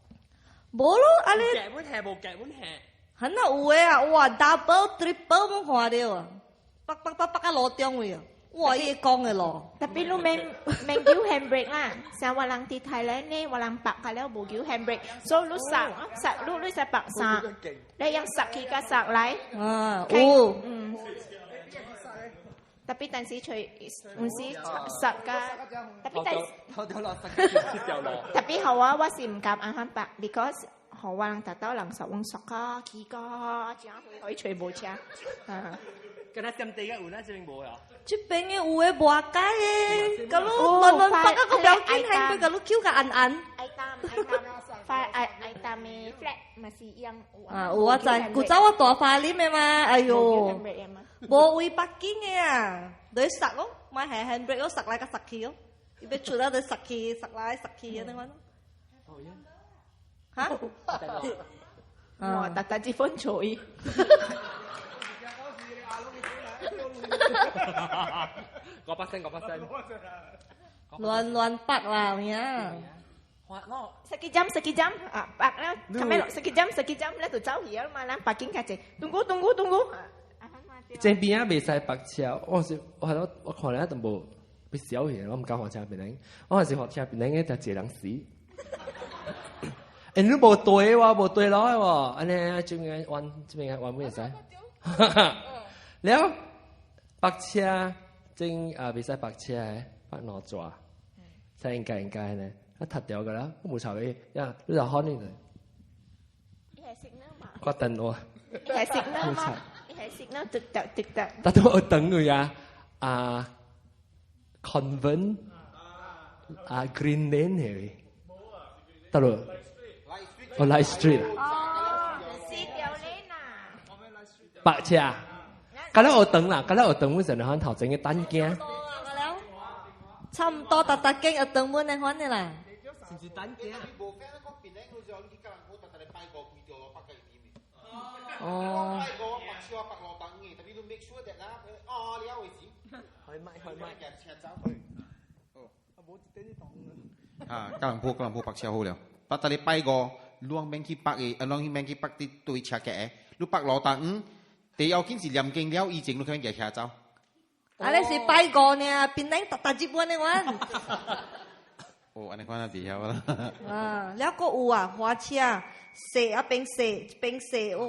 冇咯，阿你。夾滿係冇夾滿係。很啊有誒啊，哇 double triple 咁看到啊，北啊攞中位啊，哇伊講嘅咯。Tapi lu main叫 handbrake 啦，成話人啲 Thailand 呢，話人白下แล้ว冇叫 handbrake，所以lu實lu實白實，你ยัง實佢個實嚟。啊，Tapi 但是除唔是實㗎，Tapi 後啊，我是唔夾硬白 ，because 好話人達到人實揾熟啊，幾個這樣可以全部車。咁啊，針地嘅有啦，這邊冇啊。這邊嘅有嘅冇解嘅，咁倫北個表見係佢咁叫個暗。I tam flat masih yang 啊，有啊知，古早我大塊啲咩嘛，哎呦，冇會北京嘅啊，你實咯，買係 handbrake 咯，實嚟個實氣咯，要俾出啦，你實氣實嚟實氣嘅你講。嚇？我特特之分嘴。嗰把聲。亂北啦呀！Sekejap pak lah kamera sekejap lah tu jauh ya malam parking kaca tunggu 正邊啊未使白車，我係咯，我可能一定冇俾小嘢，我唔敢學車邊頂，我係學車邊頂嘅就借人死。誒你冇對喎，冇對落喎，安尼這邊玩咩使？了白車正未使白車嘅，白攞抓，真應該呢。一塌掉㗎啦，都冇嘈嘅，呀，呢度開呢度。我等我。係食啦嘛，係食啦，直特。但係我等佢啊，convent Green Lane 係，得咯，我 Light Street。哦，4條 lane 啊。白車啊，咁咧我等啦，咁咧我等嗰陣喺頭整嘅單驚。差唔多特經就等滿你看你啦。是單驚。哦。啊，กำลังพูดปักเชียวหูแล้วปัตตานีไปก็ล่วงแมงคีปักล่วงแมงคีปักที่ตัวเชียแก่ลูกปักหล่อตังแต่เอากินสิเหลี่ยมเก่งแล้วอีจริงลูกแค่แก่เชียเจ้าอันนี้是拜過呢，邊頂特接本呢我。哦，อันนี้ก็น่าดีครับแล้วก็有啊，花車射一邊射哇，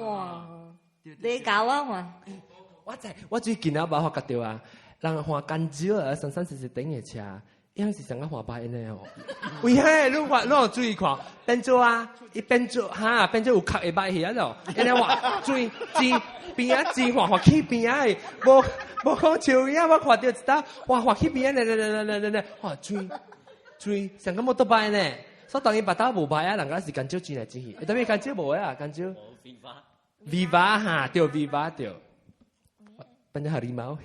你搞啊嘛？我最近啊，把我覺得啊，人花干椒啊，生生世頂嘅車，有陣時成個花白呢哦。喂嘿，你有注意看，變做啊，一變做哈，變做有殼嘅白嘢咯，人哋話最邊啊，最滑起邊啊，冇講笑呀，我看到一打，哇滑起邊啊，嚟，哇最成個冇得擺呢，所以當然白打冇擺啊，人家是干椒轉嚟轉去，特別干椒冇啊，干椒。Viva 哈，對 Viva 對，變咗harimau。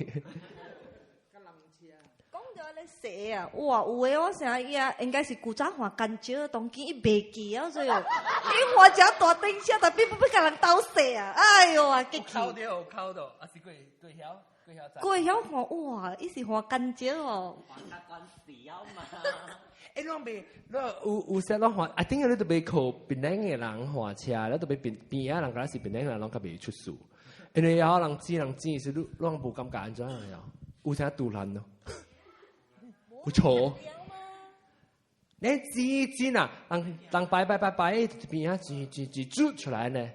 寫啊，哇！有誒我成日呀，應該是古早花干椒，當見伊袂記啊，所以伊花只大頂車，特別不俾人鬥寫啊，哎呦啊，激氣！溝到，啊是對曉。過曉看哇，伊是看甘蔗哦。誒，啷邊，有些啷看，I think 你都被靠邊兩個人換車，你都被邊啊人嗰時邊兩個人啷個未出事，因為有人知是啷冇咁簡單呀，有些杜蘭咯，有錯。你知啊，人擺邊啊，煮出來呢？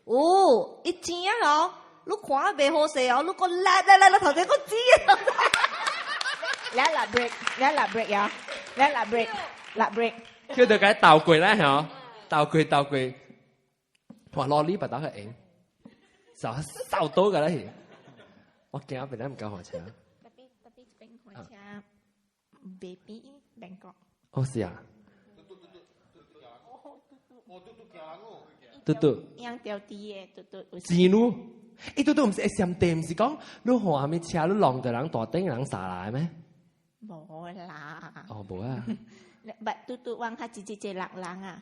哦，伊知啊咯，你看袂好勢哦，你個嚟頭先個知啊。Let break 呀，let break。叫到cái tàu quỳ啦hả？tàu quỳ，哇攞呢把打佢影，手多㗎啦係，我驚邊啲唔夠學車。tapi spend 學車 baby Bangkok。哦是啊。嘟。yang 掉啲嘢，嘟。知咯，嘟唔是上店，唔是講你學下咩車，你浪嘅人大頂人撒來咩？冇啦。哦，冇啊。บัดตุ๊วังถ้าจีหลักล้างอ่ะ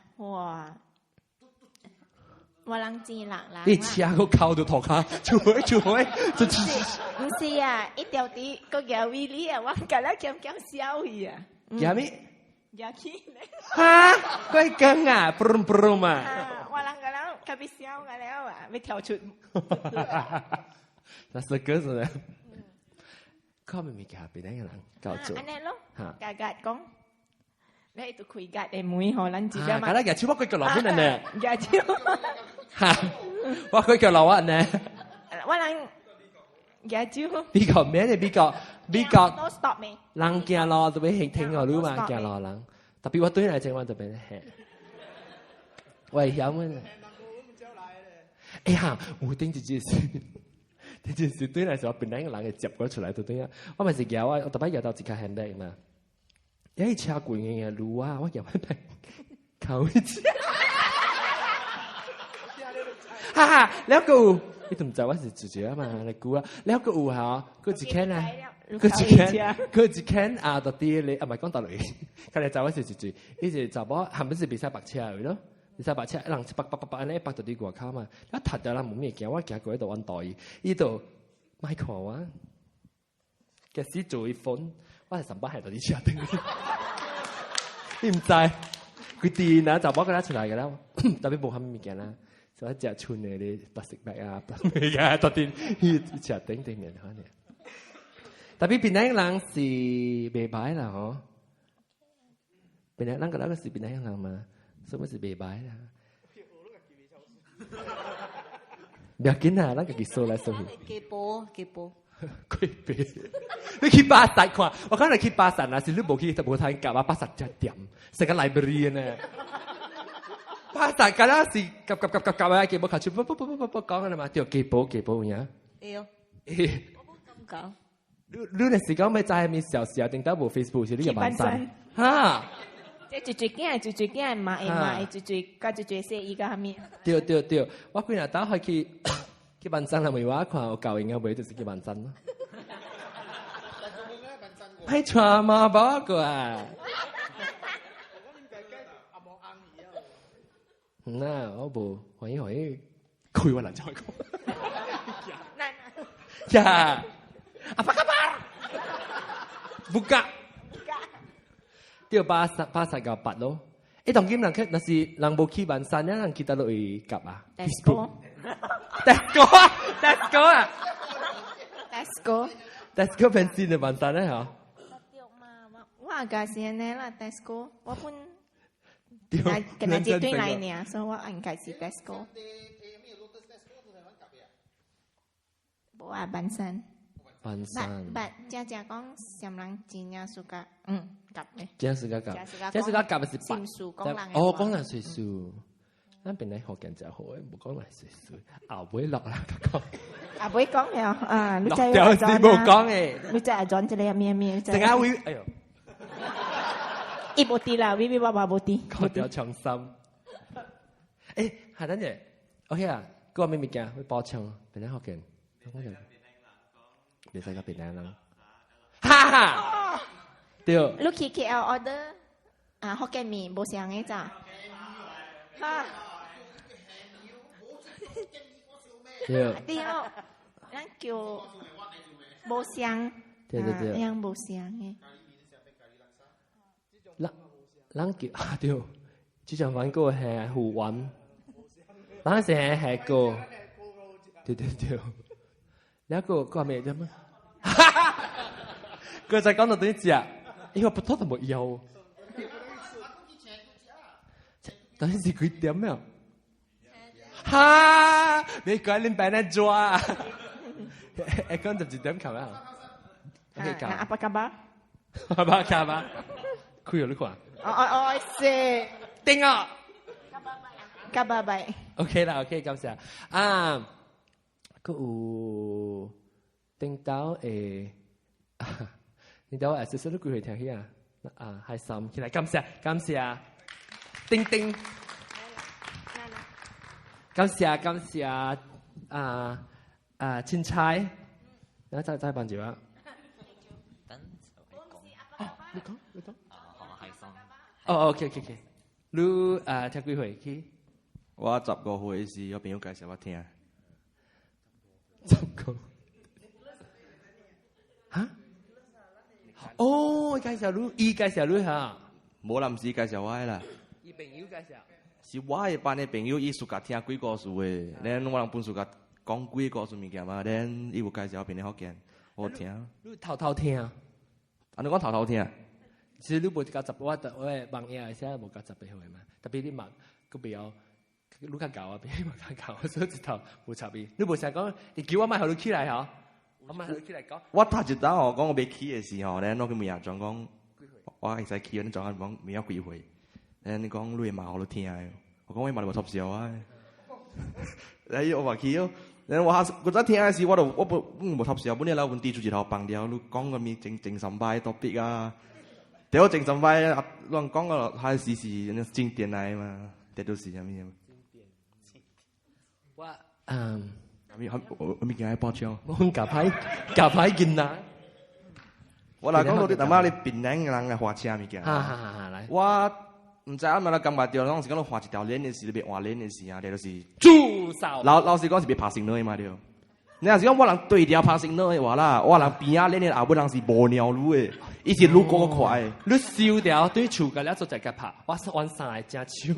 ว่าลังจีหลักล้าง你車個靠到頭殼，ช่วย唔是啊一條啲個叫威利啊，我隔啦咁笑佢啊叫咩？叫ขี้ฮะก็ไอ้กังอ่ะปรุมอ่ะว่าลังกันแล้วเขาไปเซี่ยวกันแล้วอ่ะไป跳ชุด那是歌手咧เขาไม่มีแกเป็นได้ยังไง搞做อันนั้น咯กาดกงแล้วไอ้ตัวคุยกาดไอ้มุ้ยหอลันจีได้มั้ยกาดอย่าชื่อว่าคุยกับเราพี่นั่นแหละอย่าชื่อว่าคุยกับเราอ่ะเนี่ยว่าลังอย่าชื่อ比較咩咧比較 no stop me 人行路就俾聽我รู้嘛行路人特別我對嚟正話就俾你嚇危險嘅哎呀我頂住呢件事對嚟就邊兩個人嘅接咗出嚟到對啊！我咪是搖啊，我特別搖到自家 handbag 嘛。有啲車攰嘅路啊，我搖喺邊扣一次。哈哈，兩個有，你都唔知我是自己啊嘛，你估啊？兩個有嚇，佢自己啊，佢自己啊，到啲你啊唔係講到嚟，佢哋就我是自己，呢隻就冇係咪是比賽白車嚟咯？你睇白車，人白咧白到啲外口嘛，一睇到啦冇咩嘅，我行過喺度揾袋，呢度買看啊，嘅時做一份，我係上班喺度啲車頂，你唔知佢電啊就冇佢拉出嚟嘅啦，特別冇咁咩嘅啦，就一隻串嘅啲白色白啊，咩嘅特啲啲車頂對面可能，特別邊啲人是未擺啦嗬，邊啲人個那個是邊啲人嘛？什麼是未擺啦？唔要緊啊，咱家己數來數去。幾波。貴幣，你去巴薩看，我講你去巴薩啊，是你冇去冇睇夾啊，巴薩只店，成個 library 呢。巴薩㗎啦，是夾啊，幾波卡住，不講㗎啦嘛，掉幾波呀？哎喲，咁講。你那時講咪就係咪小時定到部 Facebook 是呢個網站嚇？即最驚買，最寫依家係咩？對，我今日打開去辦證啦，咪話看我教應該會就是去辦證咯。係錯嘛，包個啊！嗱，我部可以佢話難再講。呀，apa kabar？buka。掉巴薩個八咯，誒當今人去那是人冇去萬山，人去得落去夾啊 ？Tesco 本身嘅萬山咧嚇。我個先呢啦 Tesco， 我本跟人接對來呢，所以我應該是 Tesco。冇啊，萬山。But 家講上人真正暑假，夾咧。真暑假夾嘅是算數講人。哦，講人歲數，咱邊嚟學緊就好嘅，冇講人歲數，後尾落啦講。後尾講嘅啊，你真係冇講嘅。你真係轉咗你咩？陣間會，哎呦，一冇啲啦，微爸冇啲。講掉長心。誒，係等陣 ，OK 啊，嗰個咩物件會爆槍，邊嚟學緊？別使個別人啦，哈哈，對。你去 KL order 啊，福建麵冇上嘅咋？哈，對。對。咱叫无香，对对对，样无香嘅。咱叫啊对，之前玩过係湖灣，咱成日係個，對對對，แล้ว個咩啫嘛？佢就講到點知啊？因為不拖都冇有，但係佢點咩？哈！你講你俾人抓，誒講就幾點球啊？OK， 搞。Apa khabar? Apa khabar? 佢有呢個啊？我是定啊，kabar baik。OK 啦 ，OK， 感謝啊。佢有聽到誒，聽到誒，少少都佢會聽起啊。啊，係心起來，感謝，叮叮，感謝青菜，然後再幫住啊。你講。哦 ，OK， 你聽幾回去？我10個回是有朋友介紹我聽。10個？嚇？哦，介紹你嚇？冇臨時介紹我啦。伊朋友介紹。是我嘅班嘅朋友，伊suka聽鬼故事嘅，然我人本suka講鬼故事物件嘛，然伊有介紹我邊啲福建，我聽。你偷聽？啊，你講偷聽？其實你冇夾雜，我網嘢先冇夾雜俾佢嘛。特別你問個比較，你較舊啊，比你冇較舊，所以直頭冇插伊。你冇成日講，你叫我買後你起來嚇，我買後你起來講。我頭一單我講我未起嘅時候，然後我佢咪又講講，我會使起，你講講未有幾回，然後你講你買後你聽嘅，我講我買你冇插笑啊，然後我話起咯，然後我嗰陣聽嘅時我冇插笑，本來老問題就一頭放掉，你講個咪正神拜 topic 啊。แต่ว่าจริงจำไว้ลองก้องก็หาสีจริงเตียนไหนมาแต่ดูสียังไม่ยังว่ามีกี่ไอ้ปอเชียวมันกับไพ่กินนะว่าเรา講到啲大媽你變靚人嘅畫車咪嘅我唔知啊，咪啦咁話掉，當時講到畫一條鏈嘅事，你別畫鏈嘅事啊，你就是豬手。老時講是別拍成女嘛掉。你若是講我人對調拍成女嘅話啦，我人邊啊鏈嘅後尾人是無尿路嘅。以前路過快，你燒掉對手嘅，你做就個拍，我是玩三個正手，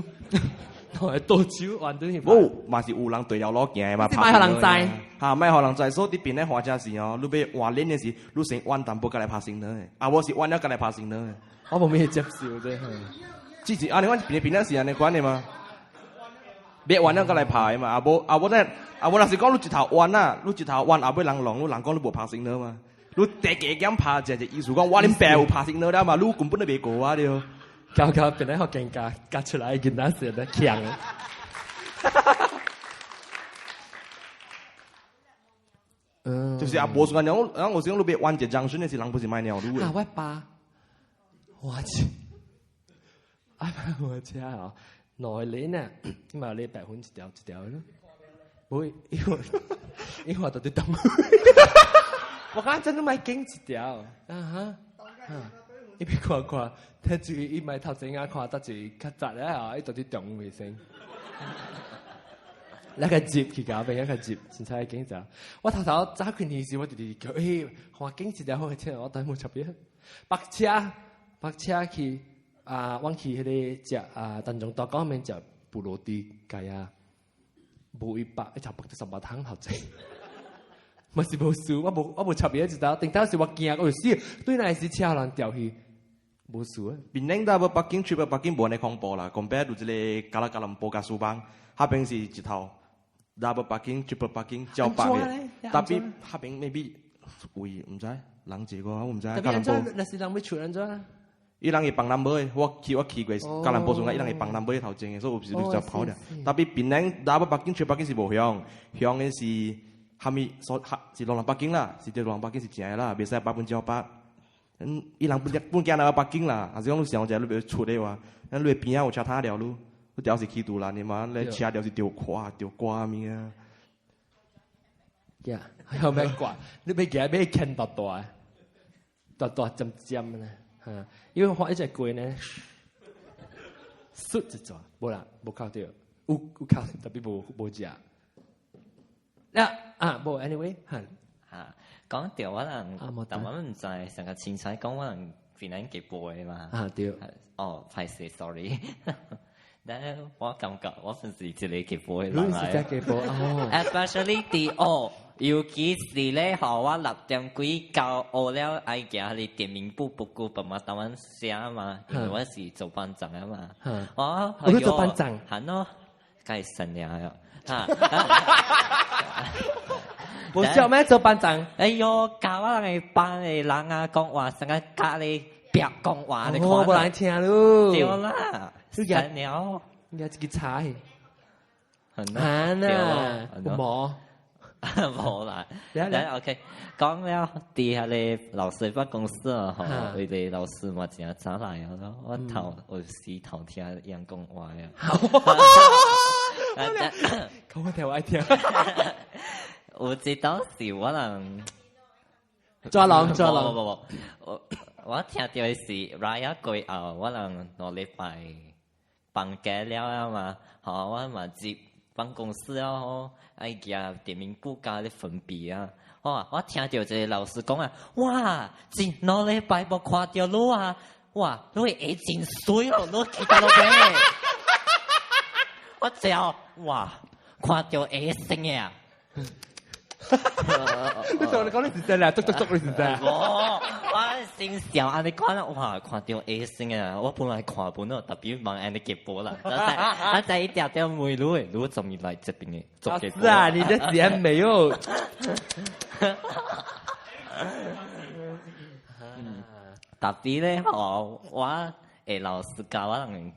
我係多手玩對去拍。哦，嘛是有人對了攞鏡嘛，拍。咪可能知，嚇咪可能知，所以啲邊咧畫正時哦，你俾畫鏈嘅時，你成彎淡薄過嚟拍成女，啊我是彎咗過嚟拍成女。我冇咩接受啫。之前啊，你講邊咧時啊，你關你嘛？別彎咗過嚟拍嘛，啊我真啊我若是講你一頭彎啊，你一頭彎後尾人浪，你人講你無拍成女嘛？你第幾間拍就意思講，我哋白有拍成咗啦嘛，你根本都未過啊！你教邊啲學勁夾出來，見到時都強。就是啊，無算講，然後我想你別彎隻張順嘅是人不是買尿路啊，我爸，我去，我知啊，內裏呢，因為你白粉一條一條咯，會因為到啲凍。我講真都買經一條，伊別看，睇住伊買頭前眼看，得住較雜咧嚇，伊到啲凍衛生。那個接去搞俾一個接，先才經就。我頭早開年時，我哋叫看經一條好聽，我等冇插嘢。白車去往去迄個食陳總道嗰邊食布羅迪雞啊，冇100，一條白得18湯頭正。咪是無事，我無插嘢，一道頂到時我驚，我就死，對那是車人掉去，無事啊。檳城到北京去北京無咁恐怖啦，compare 到一個加林波加蘇邦，下邊是一頭，到北京去北京交白嘅，特別下邊 maybe 會唔知人幾個，我唔知。特別人做，那是人要出人做啦。伊人會幫人買，我去過加林波上，伊人會幫人買頭前嘅，所以有時就跑掉。特別檳城到北京去北京是無香嘅是。下面是落北京啦，是對落北京是正啦，袂使8%。伊人本家來北京啦，還是講你上只你袂出嚟話，咱你邊啊有車塔了路，你條是去杜蘭的嘛，你車條是吊掛面啊。呀，有咩掛？你俾幾俾牽大針咧嚇，因為畫一隻龜呢，縮一隻，冇啦，冇靠到，有靠特別冇食。冇 anyway 係講掉可能，但我唔知成個前菜講可能變緊幾倍嘛。對。哦，係 sorry。但我感覺我平時一個幾倍啦。你是只幾倍哦 ？Especially 啲哦，尤其是咧，學我6點幾到學了，愛行你點名簿不顧不嘛，台灣寫嘛，因為我是做班長啊嘛。我都做班長。係咯，梗係神呀！冇笑咩？做班長？哎呦，教我哋班嘅人啊，講話成日教你別講話，你冇人聽咯。對啦。神了，你自己猜，難啊，冇，冇啦。然後 OK， 講了啲下你老師辦公室啊，佢哋老師嘛成日走嚟咯，我時頭聽人講話呀。講我聽我聽。我知當時可能抓狼。我聽到嘅是 Raya 句後，可能我禮拜放假了啊嘛，我嘛接辦公室啊，哎呀點名簿加啲分別啊，我聽到一個老師講啊，哇，真我禮拜冇看到你啊，哇，你會真水哦，你記得落咩？我只哇，看到星嘅啊！你同你講你是真啦，捉你是真。我先笑，安尼看哇，看到 A 星啊！我本來看本咯，特別忙安尼結波啦。我在一條梅路誒，路怎麼來這邊嘅做結波？是啊，你的臉沒有。特別咧，我誒老師教我人。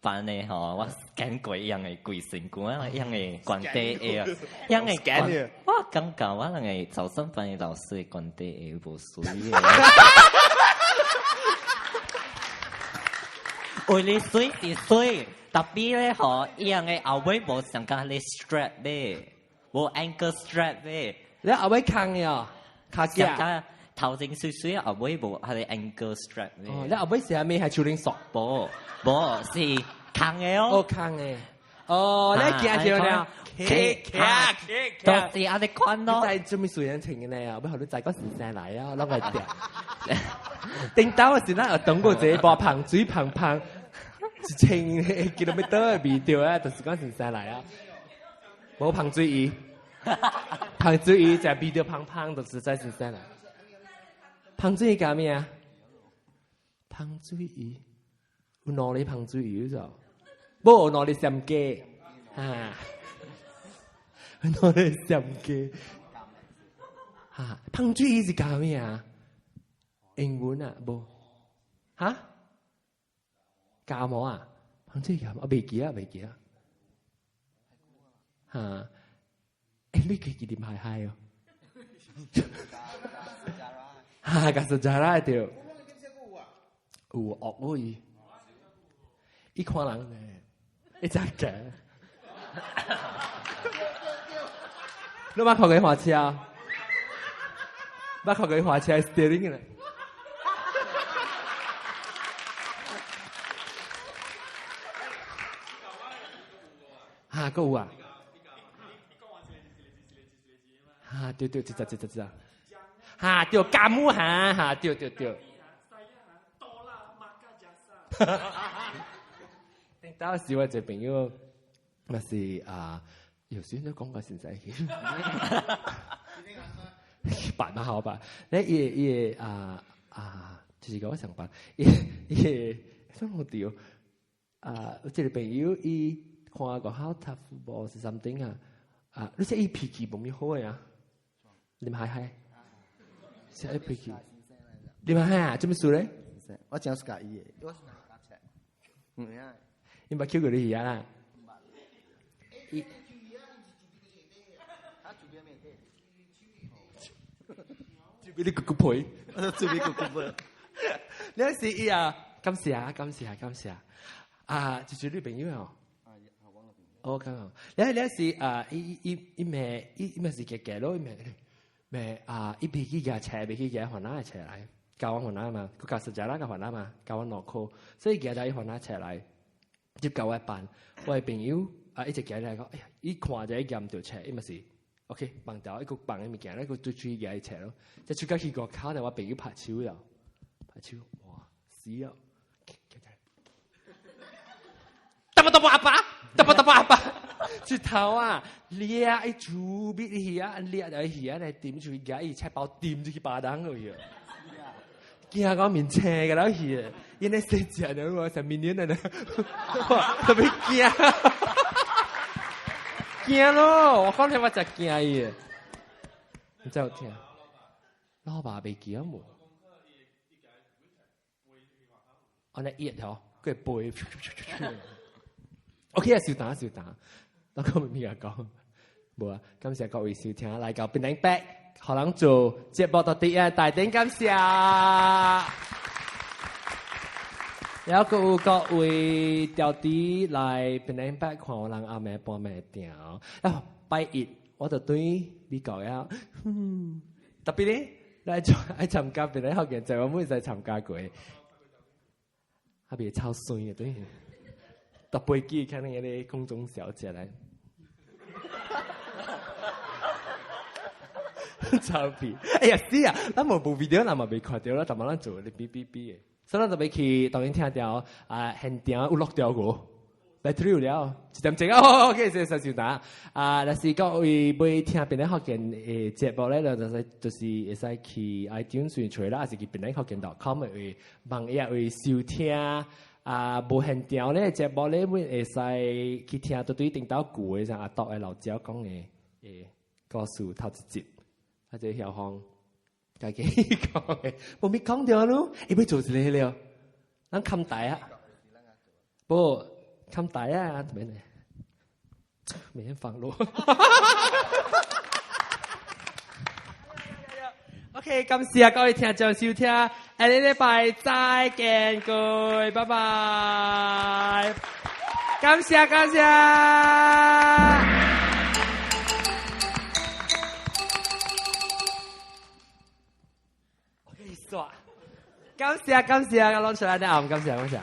班咧嗬，我揀過一樣嘅貴成股啊，一樣嘅關地誒，一樣嘅揀。我感覺我係早上班嘅老師關地誒無水嘅。為你水是水，特別咧嗬，一樣嘅後尾無上加你 strap 咧，無 ankle strap 咧。你後尾扛嘅，卡夾。頭前水水後尾無係 ankle strap 咧。哦，你後尾是係咪係超齡索？無是扛嘅哦。哦，扛嘅。哦，你見到了？到時我哋看咯。你做咩水人情嘅呢？我後你仔嗰時成嚟啊，攞個掉。頂到嘅時咧，等過這波彭水彭，一千kilometer 未掉啊，就是嗰時成嚟啊。冇彭水魚，彭水魚就未掉胖，就是在時成嚟。彭水魚搞咩啊？彭水魚，有攞你彭水魚就，冇攞你參雞，攞你參雞，彭水魚是搞咩啊？英文啊，冇，教我啊？彭水魚我未記啊，你記點係哦？Gak sejarah itu. 有惡喎，伊看人咧，伊真嘅。你捌看過花車？捌看過花車 steering 咧？個有啊？對，知。對，加木對。當時我隻朋友咪是有時都講過現在辦得好吧？也就是講我上班，也什麼掉我這個朋友伊看個好踢波是 something 你說伊脾氣冇咩好呀？你們係？是伊脾氣？你們係做咩事咧？我真係介意嘅。你咪 Q 佢啲嘢啦。做俾啲咕咕配，做俾咕咕配。你嗰時今時就做女朋友啊？哦，咁啊！你嗰時伊咪是嘅咯，咪伊脾氣嘅車，脾氣嘅換哪車嚟？教我換哪嘛？佢教實際啦，教換哪嘛？教我落課，所以嘅就伊換哪車嚟？接教我一班，我係朋友一直講嚟講，哎呀，伊看就一撳條車，伊咪是 OK， 放掉一個放嘅物件，咧個對住嘅一切咯。即係出家去個口，我俾佢拍手啦，拍手，哇死啊！揼阿爸，出頭啊！掠一豬邊啲啊，掠就係咧點住嘅，一切包點住佢巴當嗰樣。驚我面青嘅啦，係，因為細隻嘅我成面臉嚟，特別驚咯！我講你話就驚嘅，你真係聽，老爸被驚冇？我哋熱嗬，佢背。OK 啊，少打，我講咩啊講？冇啊，感謝各位收聽，嚟到檳城北，可能做節目到啲啊，大頂感謝。有各位調啲嚟檳城北，看我人阿妹半暝調。啊，拜一我就對你講呀，特別咧嚟參加檳城學嘅就我每次參加過，特別超酸嘅對。特別記看那個公眾小姐嚟，臭屁！哎呀死啊！咱冇部 video， 咱嘛未看到啦，但係咱做你嗶嘅，所以咱特別去當然聽到現場有錄掉個，來 through 了，一點鐘哦 ，OK， 少打但是各位要聽檳城學嘅節目咧，就是會使去 iTunes 除啦，還是去檳城學嘅.com 會網頁會收聽。無現場咧，節目咧，會使去聽到對頂到句嘅，像阿獨嘅老趙講嘅故事頭一節，或者小芳家己講嘅，冇咪講掉咯，要做一個了，咱冚大啊，不冚大啊，點呢？免放咯。OK， 感謝各位聽眾收聽，下個禮拜再見，各位，拜拜。感謝。OK， 爽。感謝，攞出來啲啱，感謝。